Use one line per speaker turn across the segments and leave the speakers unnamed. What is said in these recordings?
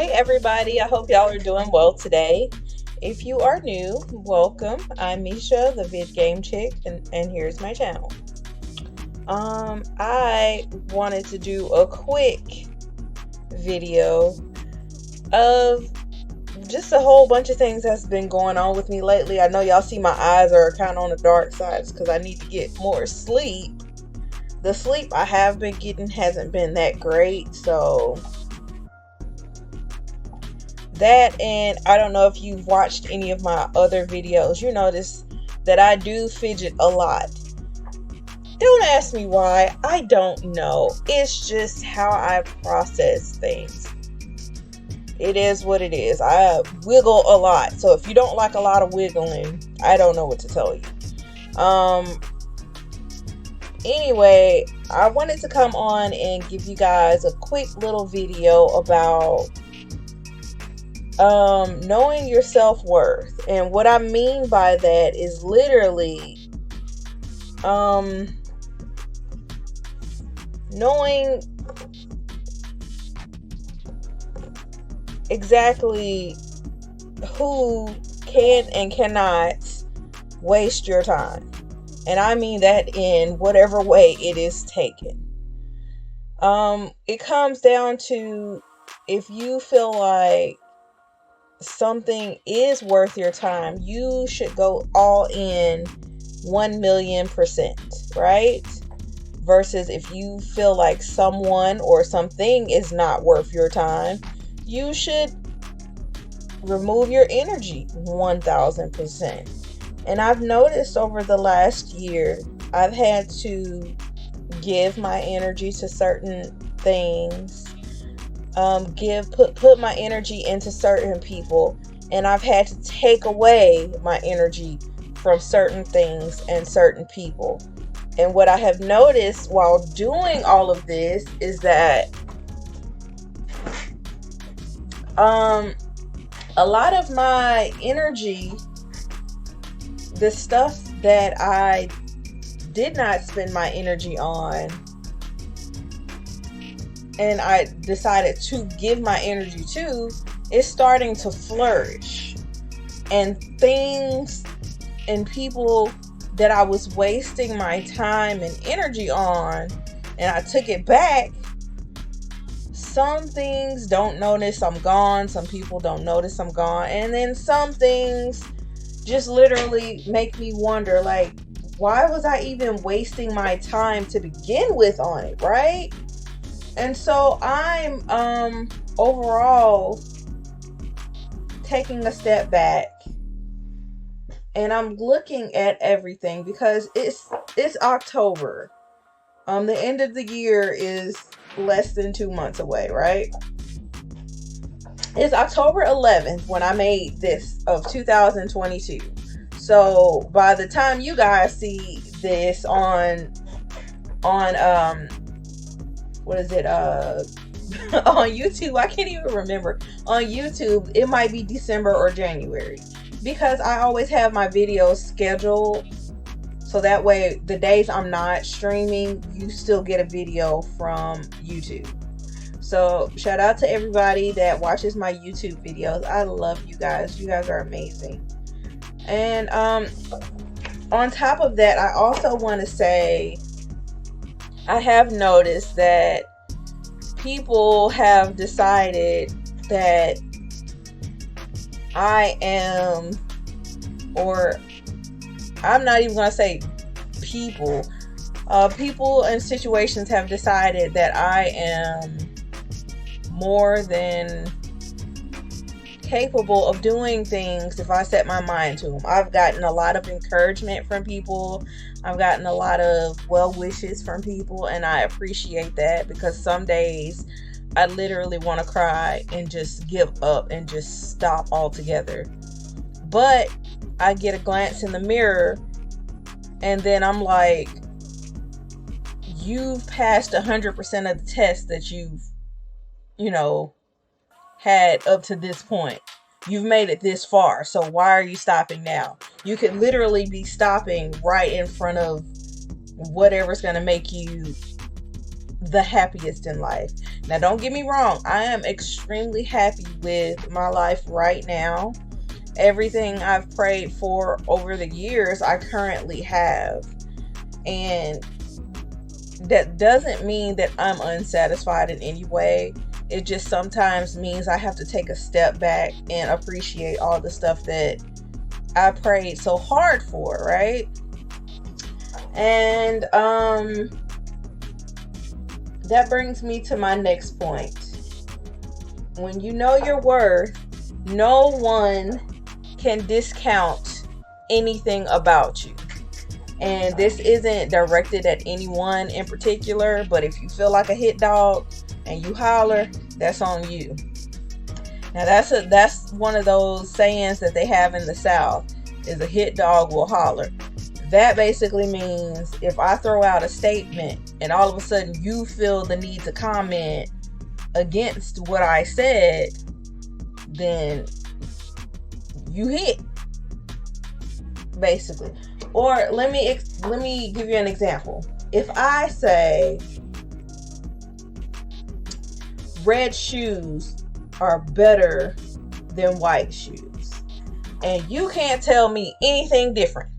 Hey everybody, I hope y'all are doing well today. If you are new, welcome. I'm Misha, the vid game chick, and here's my channel. I wanted to do a quick video of just a whole bunch of things that's been going on with me lately. I know y'all see my eyes are kind of on the dark side because I need to get more sleep. The sleep I have been getting hasn't been that great, so that, and I don't know if you've watched any of my other videos, you notice that I do fidget a lot. Don't ask me why, I don't know. It's just how I process things. It is what it is. I wiggle a lot, so if you don't like a lot of wiggling, I don't know what to tell you. Anyway, I wanted to come on and give you guys a quick little video about knowing your self-worth. And what I mean by that is literally knowing exactly who can and cannot waste your time. And I mean that in whatever way it is taken. It comes down to, if you feel like something is worth your time, you should go all in 1,000,000%, right? Versus if you feel like someone or something is not worth your time, you should remove your energy 1,000%. And I've noticed over the last year, I've had to give my energy to certain things, put my energy into certain people, and I've had to take away my energy from certain things and certain people. And what I have noticed while doing all of this is that a lot of my energy, the stuff that I did not spend my energy on and I decided to give my energy to, is starting to flourish. And things and people that I was wasting my time and energy on, and I took it back, some things don't notice I'm gone, some people don't notice I'm gone, and then some things just literally make me wonder, like, why was I even wasting my time to begin with on it, right? And so I'm overall taking a step back, and I'm looking at everything, because it's October. The end of the year is less than 2 months away, right? It's October 11th when I made this of 2022. So by the time you guys see this on what is it, on YouTube, I can't even remember. On YouTube, it might be December or January, because I always have my videos scheduled, so that way the days I'm not streaming, you still get a video from YouTube. So shout out to everybody that watches my YouTube videos. I love you guys. You guys are amazing. And on top of that, I also want to say, I have noticed that people have decided that I am, or I'm not even going to say people. People and situations have decided that I am more than capable of doing things if I set my mind to them. I've gotten a lot of encouragement from people. I've gotten a lot of well wishes from people, and I appreciate that, because some days I literally want to cry and just give up and just stop altogether. But I get a glance in the mirror, and then I'm like, you've passed 100% of the tests that you've had up to this point. You've made it this far, so why are you stopping now? You could literally be stopping right in front of whatever's going to make you the happiest in life. Now, don't get me wrong. I am extremely happy with my life right now. Everything I've prayed for over the years, I currently have. And that doesn't mean that I'm unsatisfied in any way. It just sometimes means I have to take a step back and appreciate all the stuff that I prayed so hard for, right? And that brings me to my next point. When you know your worth, no one can discount anything about you. And this isn't directed at anyone in particular, but if you feel like a hit dog and you holler, that's on you. Now that's one of those sayings that they have in the South, is a hit dog will holler. That basically means if I throw out a statement and all of a sudden you feel the need to comment against what I said, then you hit, basically. Or let me give you an example. If I say red shoes are better than white shoes, and you can't tell me anything different,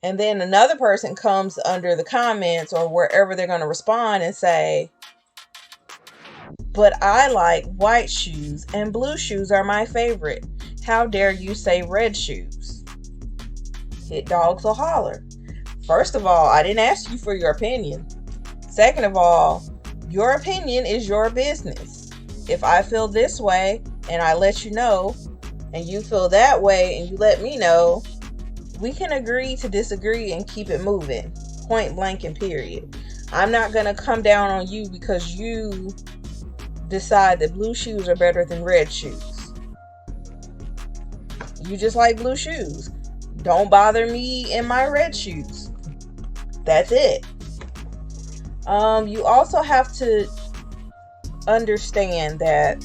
and then another person comes under the comments or wherever they're going to respond and say, but I like white shoes and blue shoes are my favorite. How dare you say red shoes? Hit dogs will holler. First of all, I didn't ask you for your opinion. Second of all, your opinion is your business. If I feel this way and I let you know, and you feel that way and you let me know, we can agree to disagree and keep it moving. Point blank and period. I'm not going to come down on you because you decide that blue shoes are better than red shoes. You just like blue shoes. Don't bother me in my red shoes. That's it. You also have to understand that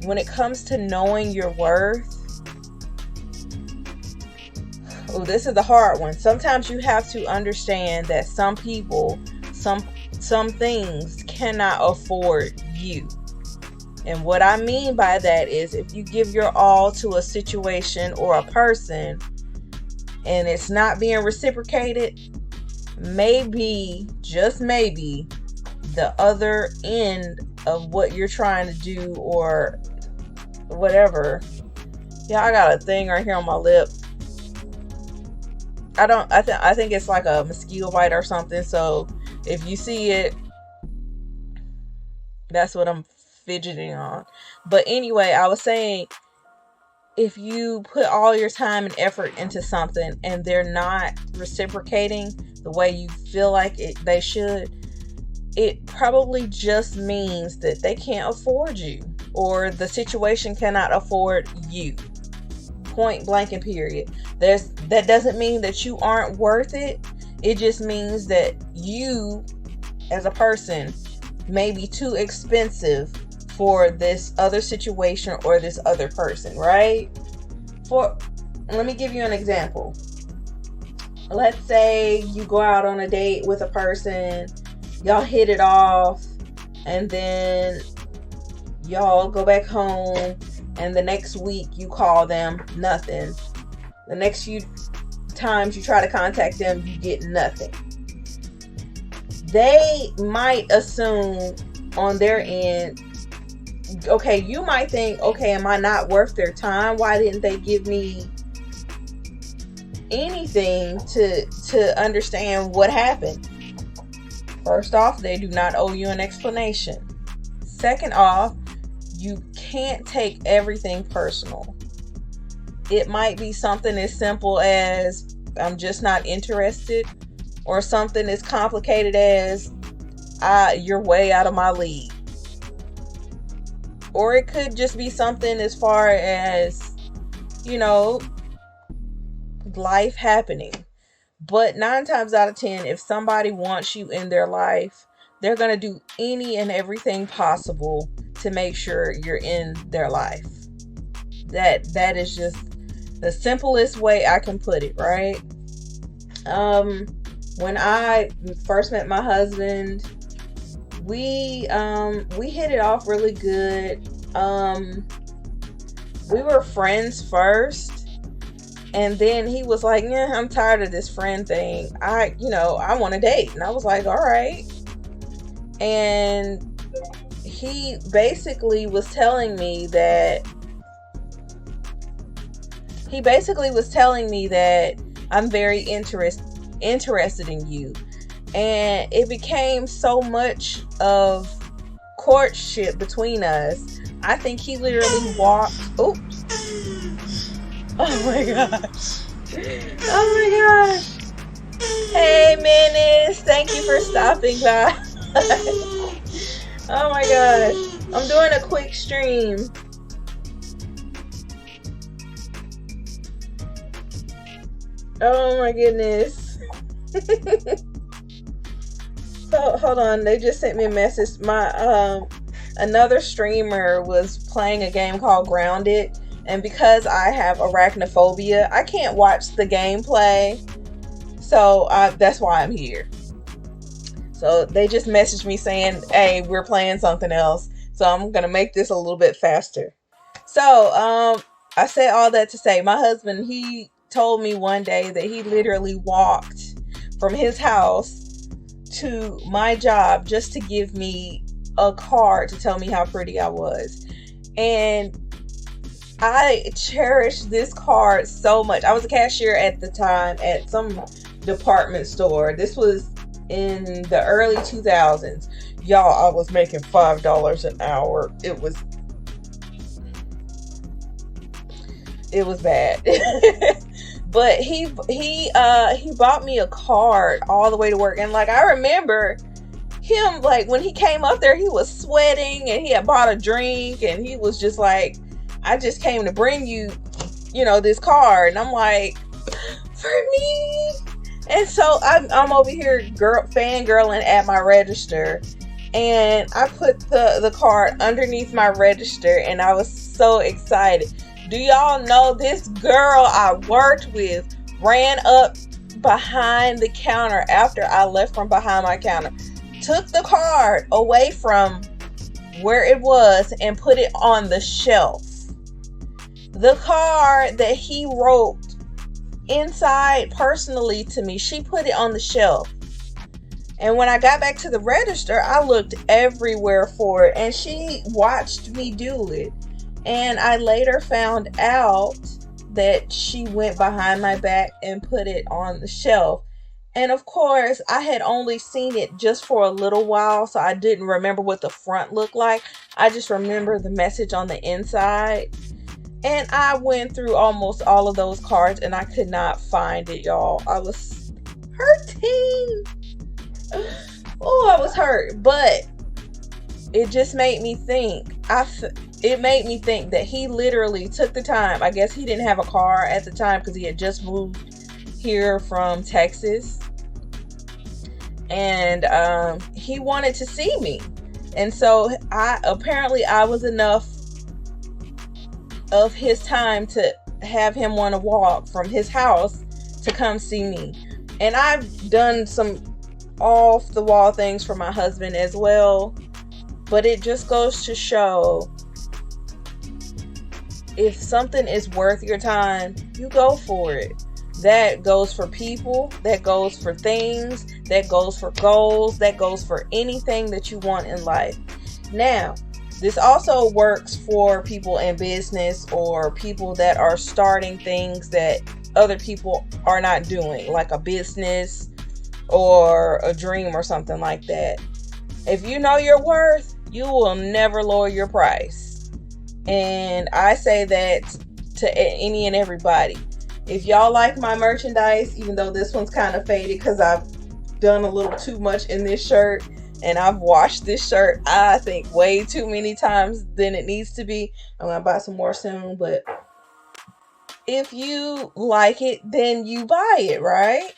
when it comes to knowing your worth, this is the hard one. Sometimes you have to understand that some people, some things cannot afford you. And what I mean by that is if you give your all to a situation or a person and it's not being reciprocated, maybe, just maybe, the other end of what you're trying to do or whatever. Yeah, I got a thing right here on my lip. I think it's like a mosquito bite or something. So if you see it, that's what I'm fidgeting on. But anyway, I was saying, if you put all your time and effort into something and they're not reciprocating the way you feel like they should, it probably just means that they can't afford you or the situation cannot afford you. Point blank and period. That doesn't mean that you aren't worth it. It just means that you as a person may be too expensive for this other situation or this other person, right? Let me give you an example. Let's say you go out on a date with a person, y'all hit it off, and then y'all go back home, and the next week you call them, nothing. The next few times you try to contact them, you get nothing. They might assume on their end, okay, you might think, okay, am I not worth their time? Why didn't they give me anything to understand what happened? First off, they do not owe you an explanation. Second off, you can't take everything personal. It might be something as simple as I'm just not interested, or something as complicated as you're way out of my league. Or it could just be something as far as, life happening. But 9 times out of 10, if somebody wants you in their life, they're going to do any and everything possible to make sure you're in their life. That is just the simplest way I can put it, right? When I first met my husband, we hit it off really good. We were friends first, and then he was like, "Yeah, I'm tired of this friend thing. I want to date." And I was like, "All right." And he basically was telling me that I'm very interested in you. And it became so much of courtship between us. I think he literally walked. Oops. Oh my gosh. Oh my gosh. Hey, Menace. Thank you for stopping by. Oh my gosh. I'm doing a quick stream. Oh my goodness. So hold on, they just sent me a message. My another streamer was playing a game called Grounded, and because I have arachnophobia, I can't watch the gameplay. So that's why I'm here. So they just messaged me saying, "Hey, we're playing something else." So I'm gonna make this a little bit faster. So I said all that to say, my husband, he told me one day that he literally walked from his house to my job just to give me a card to tell me how pretty I was. And I cherish this card so much. I was a cashier at the time at some department store. This was in the early 2000s. Y'all, I was making $5 an hour. It was bad. But he bought me a card all the way to work. And like, I remember him, like, when he came up there, he was sweating and he had bought a drink and he was just like, "I just came to bring you, this card." And I'm like, "For me?" And so I'm over here fangirling at my register, and I put the card underneath my register, and I was so excited. Do y'all know this girl I worked with ran up behind the counter after I left from behind my counter, took the card away from where it was and put it on the shelf. The card that he wrote inside personally to me, she put it on the shelf. And when I got back to the register, I looked everywhere for it, and she watched me do it. And I later found out that she went behind my back and put it on the shelf. And of course, I had only seen it just for a little while, so I didn't remember what the front looked like. I just remember the message on the inside. And I went through almost all of those cards and I could not find it, y'all. I was hurting. Oh, I was hurt. But it just made me think. It made me think that he literally took the time. I guess he didn't have a car at the time because he had just moved here from Texas. And he wanted to see me. And so I was enough of his time to have him want to walk from his house to come see me. And I've done some off the wall things for my husband as well. But it just goes to show, if something is worth your time, you go for it. That goes for people, that goes for things, that goes for goals, that goes for anything that you want in life. Now, this also works for people in business or people that are starting things that other people are not doing, like a business or a dream or something like that. If you know your worth, you will never lower your price. And I say that to any and everybody. If y'all like my merchandise, even though this one's kind of faded because I've done a little too much in this shirt, and I've washed this shirt, I think, way too many times than it needs to be. I'm going to buy some more soon, but if you like it, then you buy it, right?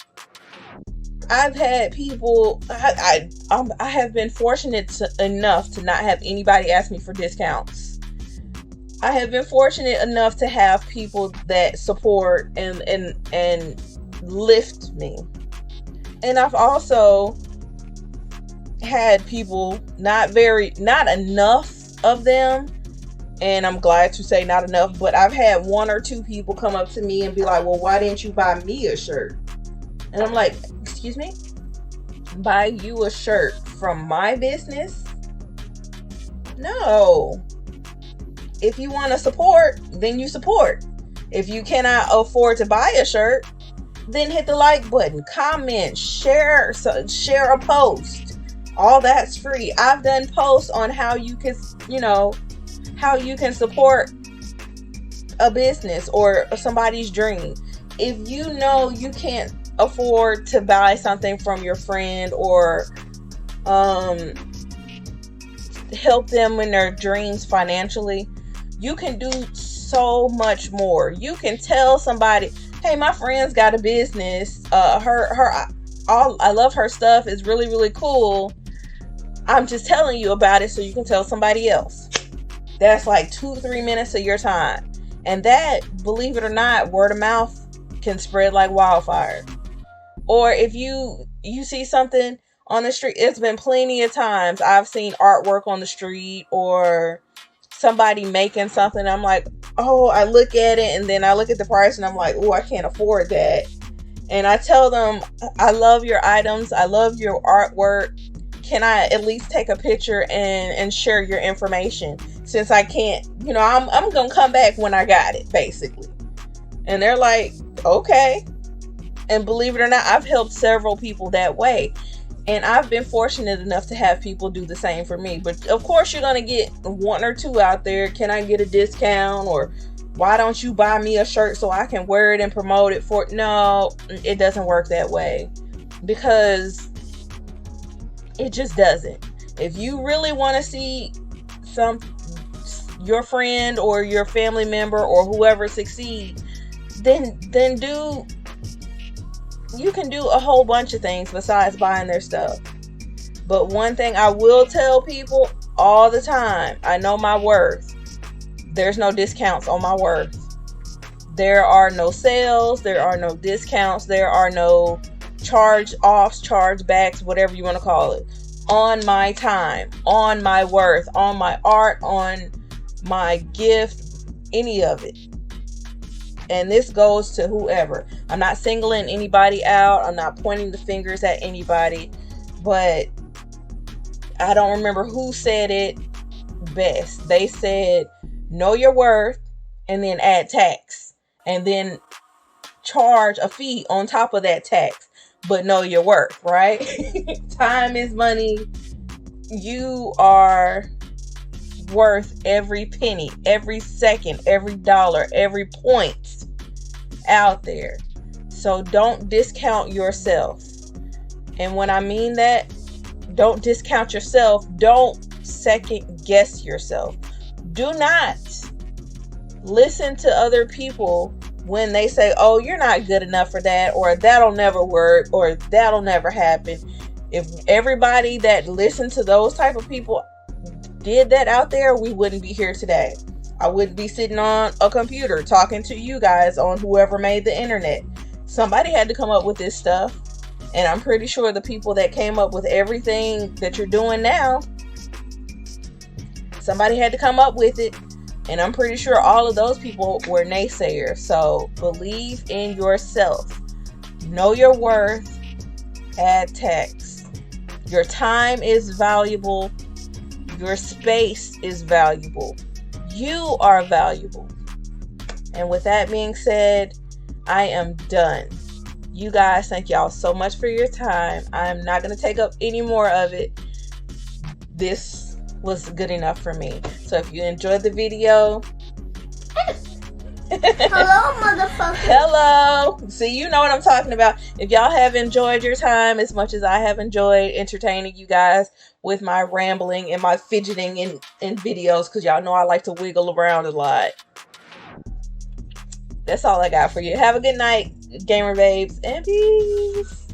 I've had people, I have been fortunate enough to not have anybody ask me for discounts. I have been fortunate enough to have people that support and lift me. And I've also had people, not enough of them, and I'm glad to say not enough, but I've had 1 or 2 people come up to me and be like, well, why didn't you buy me a shirt? And I'm like, excuse me? Buy you a shirt from my business? No. If you want to support, then you support. If you cannot afford to buy a shirt, then hit the like button, comment, share a post. All that's free. I've done posts on how you can, how you can support a business or somebody's dream. If you know you can't afford to buy something from your friend or help them in their dreams financially, you can do so much more. You can tell somebody, hey, my friend's got a business, I love her stuff, it's really, really cool. I'm just telling you about it so you can tell somebody else. That's like 2-3 minutes of your time. And that, believe it or not, word of mouth can spread like wildfire. Or if you see something on the street, it's been plenty of times I've seen artwork on the street or somebody making something. I'm like, oh, I look at it and then I look at the price and I'm like, oh, I can't afford that. And I tell them, I love your items. I love your artwork. Can I at least take a picture and share your information? Since I can't, I'm going to come back when I got it, basically. And they're like, okay. And believe it or not, I've helped several people that way. And I've been fortunate enough to have people do the same for me. But of course, you're going to get 1 or 2 out there. Can I get a discount? Or why don't you buy me a shirt so I can wear it and promote it for? No, it doesn't work that way. Because it just doesn't. If you really want to see your friend or your family member or whoever succeed, then you can do a whole bunch of things besides buying their stuff. But one thing I will tell people all the time, I know my worth. There's no discounts on my worth. There are no sales, there are no discounts, there are no charge offs, charge backs, whatever you want to call it, on my time, on my worth, on my art, on my gift, any of it. And this goes to whoever. I'm not singling anybody out. I'm not pointing the fingers at anybody. But I don't remember who said it best. They said, know your worth and then add tax. And then charge a fee on top of that tax. But know your worth, right? Time is money. You are worth every penny, every second, every dollar, every point out there. So don't discount yourself. And when I mean that, don't discount yourself. Don't second guess yourself. Do not listen to other people when they say, oh, you're not good enough for that, or that'll never work, or that'll never happen. If everybody that listened to those type of people did that out there, we wouldn't be here today. I wouldn't be sitting on a computer talking to you guys on whoever made the internet. Somebody had to come up with this stuff. And I'm pretty sure the people that came up with everything that you're doing now, somebody had to come up with it. And I'm pretty sure all of those people were naysayers. So believe in yourself. Know your worth. Add tax. Your time is valuable. Your space is valuable. You are valuable. And with that being said, I am done. You guys, thank y'all so much for your time. I'm not going to take up any more of it. This was good enough for me. So if you enjoyed the video,
hello, motherfucker.
Hello. See, you know what I'm talking about. If y'all have enjoyed your time as much as I have enjoyed entertaining you guys with my rambling and my fidgeting in videos, because y'all know I like to wiggle around a lot. That's all I got for you. Have a good night, gamer babes, and peace.